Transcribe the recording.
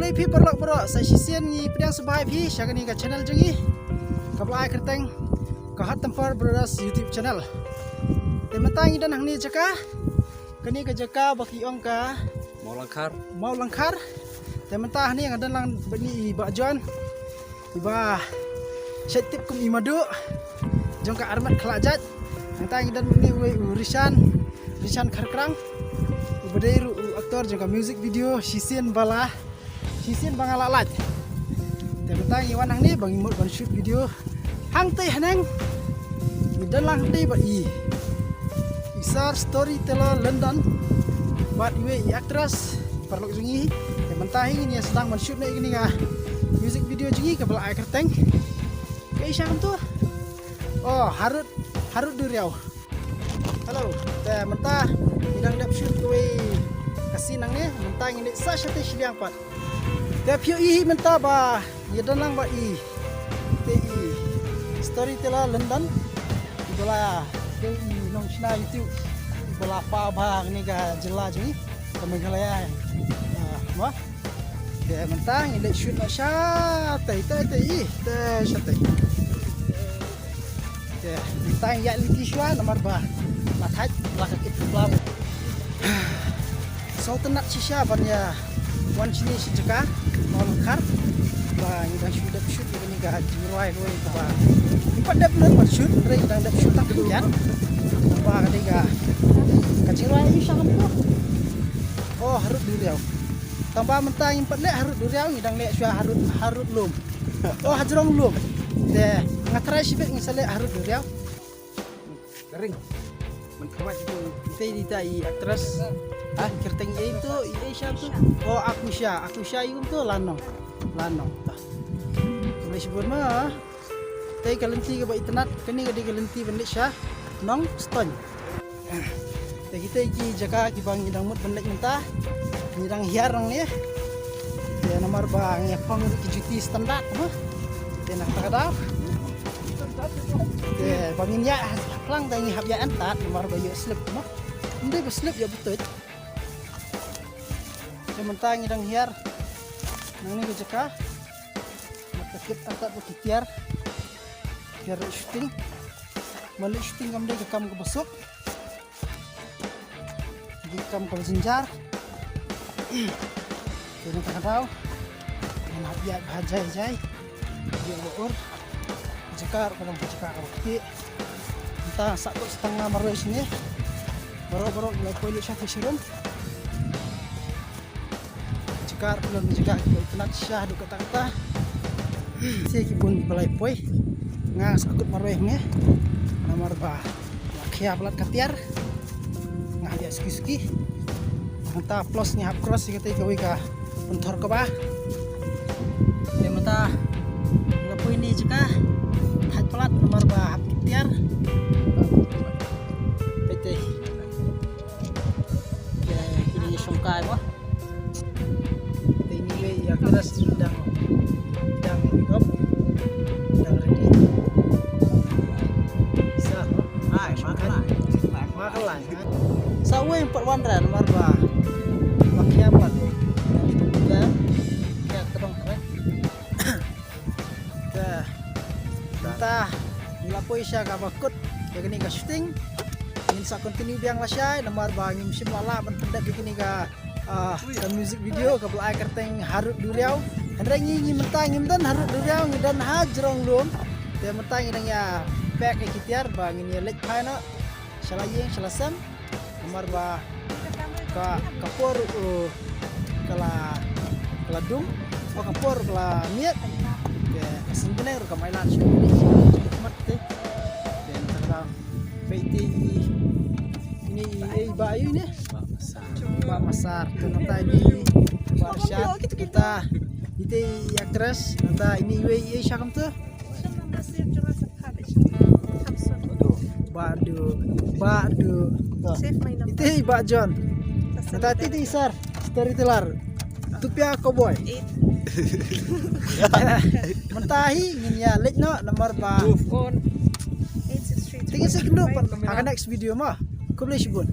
Keblai pi perlok bro, saya sisian ni pedang sebaik pi, syaka ni ke channel jengi. Keblai kerteng ke Hot Temper Brothers YouTube channel. Tementang idan hang ni jaka. Kini ke jaka baki ong ka mau langkar. Tementang ni ngadan lang bani ba John. Iba setip kum imadu. Jong ka armat khlajat. Tementang idan ni we Rishan kharkrang. Ibadai ru aktor jong ka music video sisian bala. Sisian bangalalat. Tementang iwan hang ni bang imut ban shoot video. Hang teh hanang. Idan lang teh ba i. Isar storyteller London. Buat iwe actress perlu jengi. Tementang ini sedang men-shoot ni gini ga. Music video jengi ke bala kerteng. Ke isyam tu. Oh, harut duriau. Halo, tementang idang dap shoot kowe kasih nang ni mentang ini sa syate syliang pat. Dia piu i menta ba, ya danang ba i. Te i storyteller London. Ibola ke i nong china YouTube. Ibola pa bang ni ga jela ji. Kemengalaya. Ma. Dia mentang ini shoot nak syate i. Te syate. Dia mentang ya liti syua nomor ba. Mathaj belakang itu pelam. Sultan nak sisya ban ya. Wan sini sejaka mau lengkar bang dah shoot ini ga jirai roi ke bang empat dap nak shoot rei dah dap shoot tak kemudian bang ni ga kajirai isang tu oh harut duriau tambah mentang empat lek harut duriau ngidang lek syah harut lum oh hajrong lum deh ngatrai sibek ngisale harut duriau kering menkhawat itu tai aktris kerteng itu siapa tu? Oh aku Syah itu tu lanong. Boleh sebut mah. Tapi kalenti ke baik tenat, kini ke kalenti benda Syah, nong stone. Tapi kita iki jaga kibang idang mut benda mentah, idang hiarang ni. Dia nomor bang yang pang cuti standar mah. Dia nak tak ada. Dia bangin ya, pelang tangi habya antat nomor bayu slip mah. Ini berslip ya betul. Sementara ngidang hiar nang ni gejeka makakit antat berkitiar biar shooting balik shooting kam dia kam ke besok di kam ke jinjar kena tak tahu nak biar bajai dia boor jekar kalau jekar okey entah satu setengah marwah sini baru mulai polik satu sirum jekar belum juga tenat syah duk kata si kibun balai poi ngang sakut marweh nge nomor ba khia plat katiar ngah dia ski mata plus ni hap cross kata gawe ka pentor ka ba dia mata lapoi ni jeka hat plat nomor ba hap katiar pt ya ini songkai ba ya keras sedang hidop sedang ready bisa makalah sawe 41 ran marba makia plat dan ya terong keren dah entah dilapoi sya ka bakut ya kini ka shooting ingin sa continue biang lasai nomor bangim simala ban pendak kini ka ke music video ke belai kerteng harut duriau hendang ngi mentang dan harut duriau dan hajrong lum dia mentang ngidang ya pack ke kitiar bang ini lek paina salayeng salasam nomor ba ka kapor kala dung o kapor kala miet ke senbener ka mailan mat te dan terang peti ini bayu ini Pak Masar nata ini Barshat kita itu aktris nata ini we syakam tu Badu itu Pak John nata itu Isar storyteller Tupia Cowboy mentahi nginya lek no nomor ba tinggal sekenduk akan next video mah kau boleh sebut